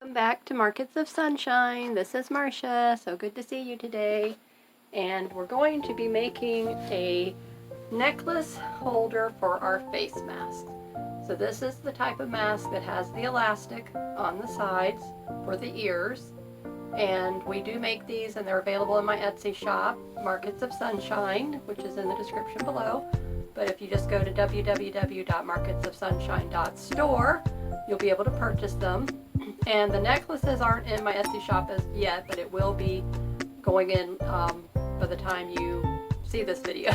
Welcome back to Markets of Sunshine. This is Marcia. So good to see you today. And we're going to be making a necklace holder for our face mask. So this is the type of mask that has the elastic on the sides for the ears. And we do make these, and they're available in my Etsy shop, Markets of Sunshine, which is in the description below. But if you just go to www.marketsofsunshine.store, you'll be able to purchase them. And the necklaces aren't in my Etsy shop as yet, but it will be going in by the time you see this video.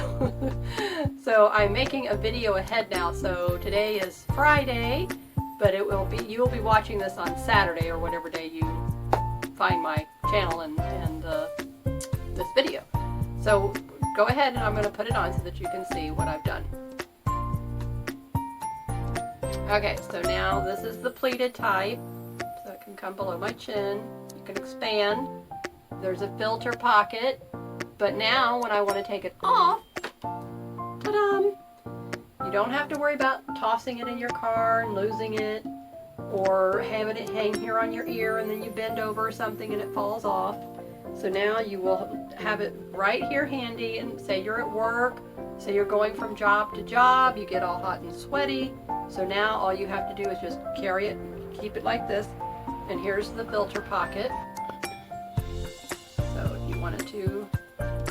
So I'm making a video ahead now. So today is Friday, but you will be watching this on Saturday or whatever day you find my channel and this video. So go ahead and I'm going to put it on so that you can see what I've done. Okay, so now this is the pleated type. So it can come below my chin. You can expand. There's a filter pocket. But now when I want to take it off, ta-da! You don't have to worry about tossing it in your car and losing it, or having it hang here on your ear and then you bend over or something and it falls off. So now you will have it right here handy, and say you're at work, say you're going from job to job, you get all hot and sweaty. So now all you have to do is just carry it, keep it like this, and here's the filter pocket. So if you wanted to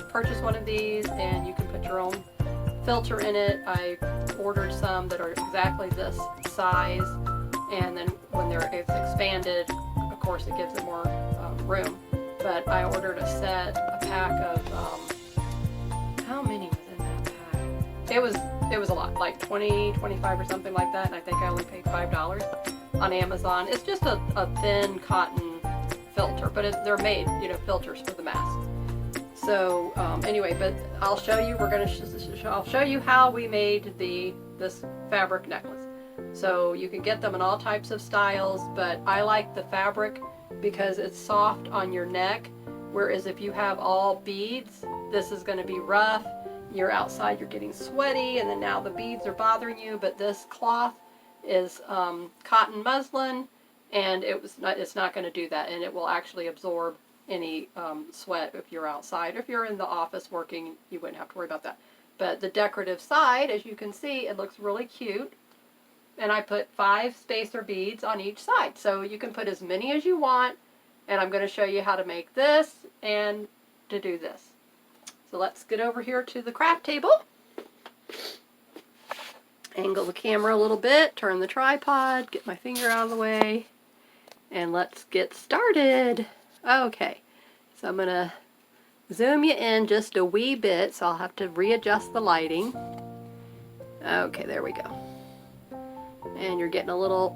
purchase one of these, and you can put your own filter in it. I ordered some that are exactly this size, and then when it's expanded, of course it gives it more room. But I ordered a pack of, how many was in that pack? It was a lot, like 20, 25 or something like that, and I think I only paid $5 on Amazon. It's just a thin cotton filter, but they're made, filters for the mask. So anyway, but I'll show you. I'll show you how we made this fabric necklace. So you can get them in all types of styles, but I like the fabric because it's soft on your neck. Whereas if you have all beads, this is going to be rough. You're outside, you're getting sweaty, and then now the beads are bothering you. But this cloth is cotton muslin, and it's not going to do that, and it will actually absorb any sweat if you're outside. If you're in the office working, you wouldn't have to worry about that. But the decorative side, as you can see, it looks really cute. And I put 5 spacer beads on each side. So you can put as many as you want. And I'm going to show you how to make this and to do this. So let's get over here to the craft table. Angle the camera a little bit, turn the tripod, get my finger out of the way, and let's get started. Okay, so I'm going to zoom you in just a wee bit, so I'll have to readjust the lighting. Okay, there we go. And you're getting a little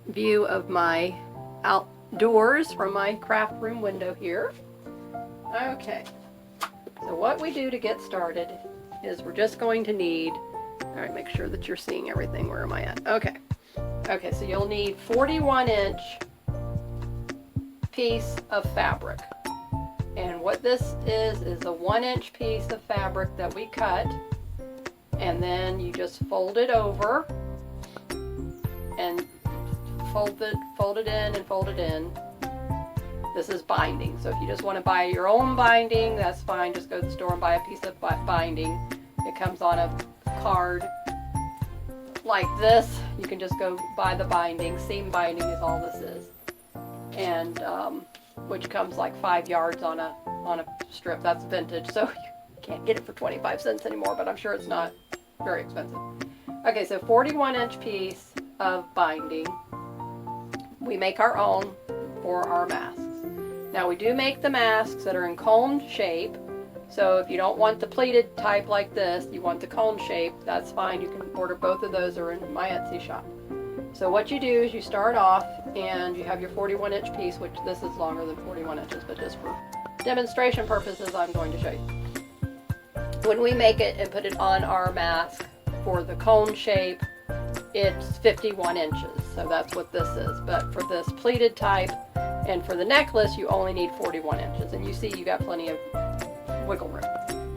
view of my outdoors from my craft room window here. Okay, so what we do to get started is we're just going to need, all right, make sure that you're seeing everything. Where am I at? Okay, so you'll need 41-inch piece of fabric. And what this is a 1-inch piece of fabric that we cut, and then you just fold it over and fold it in and fold it in. This is binding. So if you just want to buy your own binding, that's fine. Just go to the store and buy a piece of binding. It comes on a card like this. You can just go buy the binding. Seam binding is all this is. And which comes like 5 yards on a strip. That's vintage, so you can't get it for 25 cents anymore, but I'm sure it's not very expensive. Okay, so 41-inch piece of binding. We make our own for our masks. Now we do make the masks that are in cone shape. So if you don't want the pleated type like this, you want the cone shape, that's fine. You can order both of those, are in my Etsy shop. So what you do is you start off and you have your 41-inch piece, which this is longer than 41 inches, but just for demonstration purposes, I'm going to show you. When we make it and put it on our mask for the cone shape, it's 51 inches. So that's what this is. But for this pleated type and for the necklace, you only need 41 inches. And you see you got plenty of wiggle room.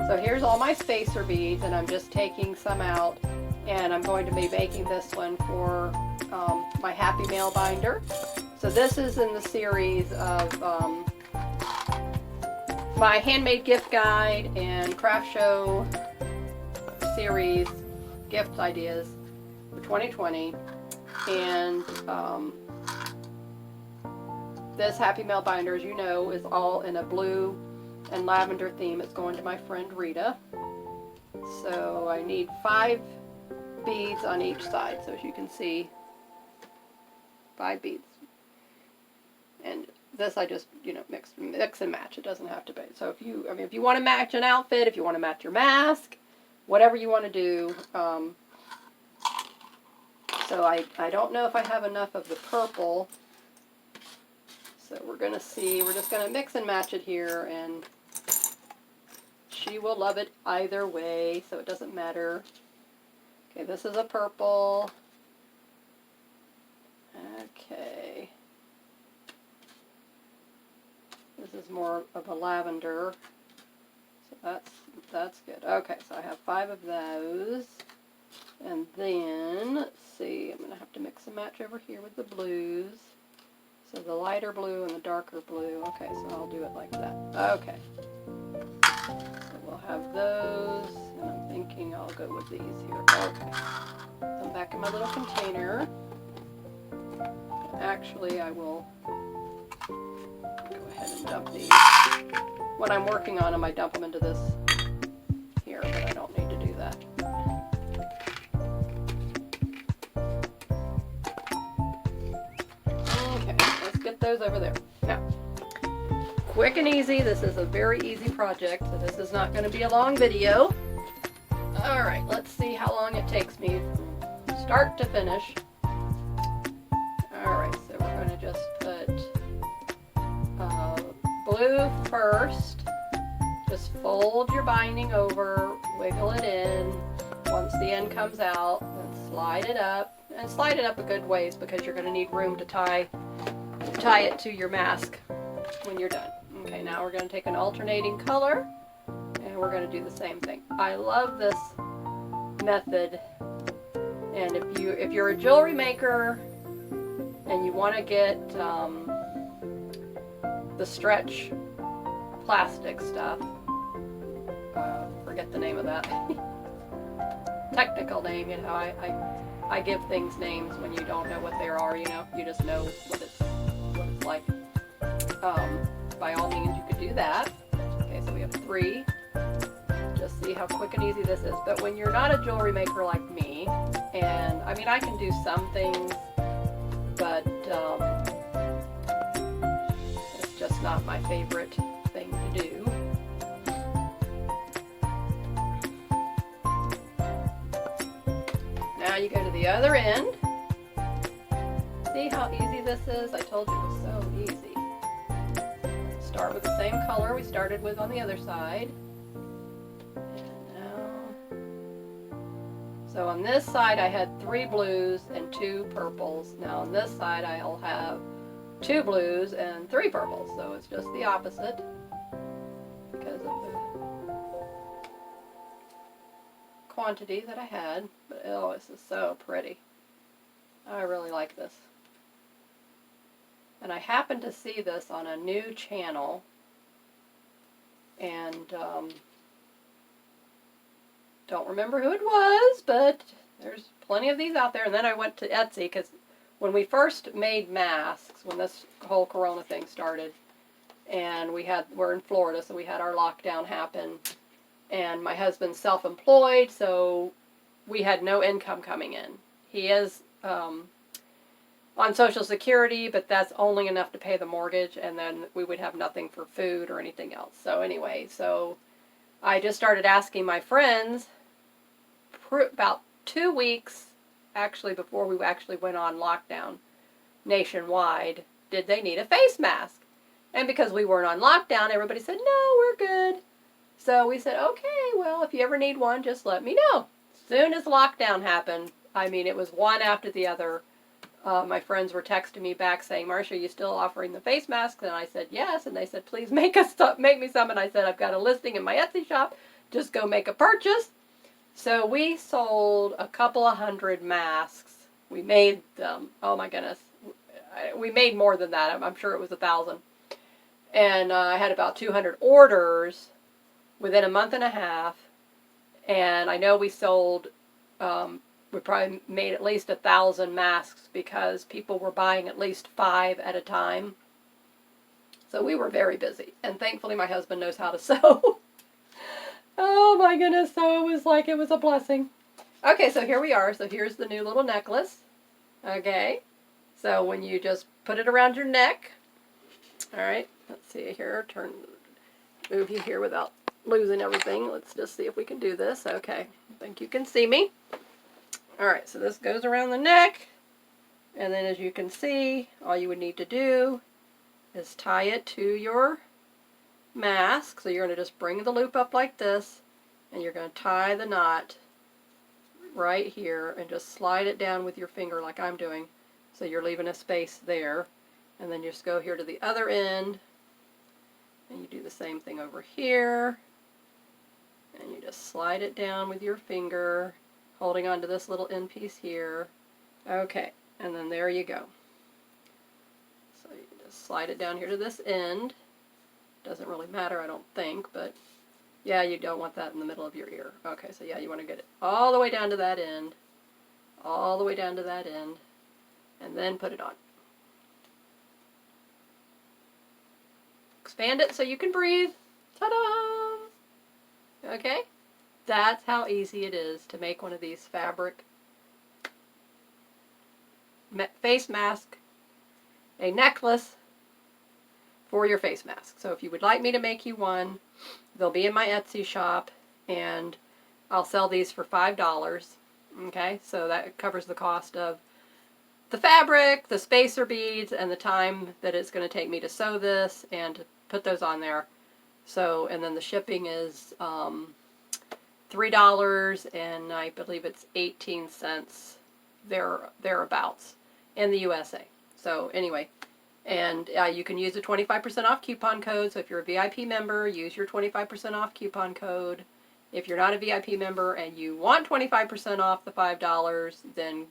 So here's all my spacer beads, and I'm just taking some out, and I'm going to be making this one for my Happy Mail binder. So this is in the series of my handmade gift guide and craft show series gift ideas for 2020. And this Happy Mail binder, as you know, is all in a blue and lavender theme. It's going to my friend Rita. So I need 5 beads on each side. So as you can see, 5 beads. And this I just, mix and match. It doesn't have to be. So if you want to match an outfit, if you want to match your mask, whatever you want to do. So I don't know if I have enough of the purple. So we're going to see. We're just going to mix and match it here, and she will love it either way, so it doesn't matter. Okay, this is a purple. Okay. This is more of a lavender. So that's good. Okay, so I have 5 of those. And then, let's see, I'm going to have to mix and match over here with the blues. So the lighter blue and the darker blue. Okay, so I'll do it like that. Okay. So we'll have those, and I'm thinking I'll go with these here. Okay. So I'm back in my little container. Actually, I will go ahead and dump these. When I'm working on them, I dump them into this here, but I don't need to do that. Okay, let's get those over there. Now, quick and easy. This is a very easy project, so this is not going to be a long video. All right, let's see how long it takes me from start to finish. All right, so we're going to just put blue first. Just fold your binding over, wiggle it in. Once the end comes out, then slide it up. And slide it up a good ways because you're going to need room to tie it to your mask when you're done. Okay, now we're going to take an alternating color and we're going to do the same thing. I love this method, and if you're a jewelry maker and you want to get the stretch plastic stuff, forget the name of that technical name, I give things names when you don't know what they are, you just know what it's like. By all means, you could do that. Okay, so we have 3. Just see how quick and easy this is. But when you're not a jewelry maker like me, and I can do some things, but it's just not my favorite thing to do. Now you go to the other end. See how easy this is? I told you it was so easy. Start with the same color we started with on the other side. And now, so on this side I had 3 blues and 2 purples. Now on this side I'll have 2 blues and 3 purples. So it's just the opposite because of the quantity that I had. But oh, this is so pretty. I really like this. And I happened to see this on a new channel, and don't remember who it was, but there's plenty of these out there. And then I went to Etsy, because when we first made masks, when this whole corona thing started, and we're in Florida, so we had our lockdown happen, and my husband's self-employed, so we had no income coming in. He is on Social Security, but that's only enough to pay the mortgage, and then we would have nothing for food or anything else. So anyway, so I just started asking my friends about 2 weeks, actually before we actually went on lockdown nationwide, did they need a face mask? And because we weren't on lockdown, everybody said, no, we're good. So we said, okay, well, if you ever need one, just let me know. As soon as lockdown happened, it was one after the other. My friends were texting me back saying, Marcia, are you still offering the face masks? And I said, yes. And they said, please make me some. And I said, I've got a listing in my Etsy shop. Just go make a purchase. So we sold a couple of hundred masks. We made them. Oh my goodness. we made more than that. I'm sure it was 1,000. And I had about 200 orders within a month and a half. And I know we sold, we probably made at least 1,000 masks because people were buying at least 5 at a time. So we were very busy. And thankfully my husband knows how to sew. Oh my goodness, so it was like it was a blessing. Okay, so here we are. So here's the new little necklace. Okay, so when you just put it around your neck. All right, let's see here. Move you here without losing everything. Let's just see if we can do this. Okay, I think you can see me. All right, so this goes around the neck. And then as you can see, all you would need to do is tie it to your mask. So you're going to just bring the loop up like this, and you're going to tie the knot right here and just slide it down with your finger like I'm doing. So you're leaving a space there. And then you just go here to the other end, and you do the same thing over here. And you just slide it down with your finger, holding on to this little end piece here. Okay, and then there you go. So you just slide it down here to this end. Doesn't really matter, I don't think, but yeah, you don't want that in the middle of your ear. Okay, so yeah, you want to get it all the way down to that end, all the way down to that end, and then put it on. Expand it so you can breathe. Ta-da! Okay, that's how easy it is to make one of these fabric face mask, a necklace for your face mask. So if you would like me to make you one, they'll be in my Etsy shop, and I'll sell these for $5. Okay, so that covers the cost of the fabric, the spacer beads, and the time that it's going to take me to sew this and to put those on there. So, and then the shipping is $3, and I believe it's 18 cents thereabouts in the USA. So anyway, and you can use a 25% off coupon code. So if you're a VIP member, use your 25% off coupon code. If you're not a VIP member and you want 25% off the $5, then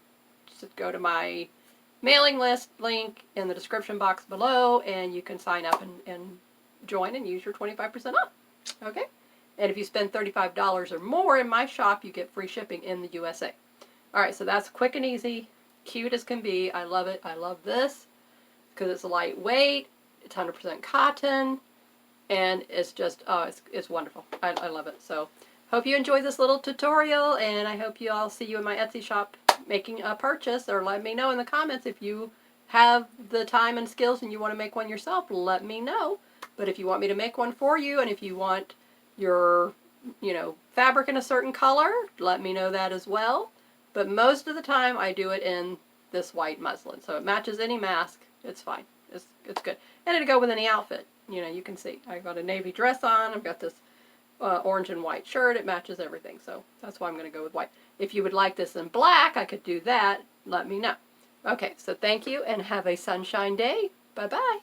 just go to my mailing list link in the description box below, and you can sign up and join and use your 25% off. Okay? And if you spend $35 or more in my shop, you get free shipping in the USA. All right, so that's quick and easy, cute as can be. I love it. I love this because it's lightweight, it's 100% cotton, and it's just, oh, it's wonderful. I love it. So hope you enjoyed this little tutorial, and I hope you all see you in my Etsy shop making a purchase, or let me know in the comments if you have the time and skills and you want to make one yourself. Let me know. But if you want me to make one for you, and if you want your, fabric in a certain color, let me know that as well. But most of the time I do it in this white muslin, so it matches any mask. It's fine. It's good. And it'll go with any outfit. You can see I got a navy dress on. I've got this orange and white shirt. It matches everything, so that's why I'm going to go with white. If you would like this in black, I could do that. Let me know. Okay, so thank you, and have a sunshine day. Bye-bye.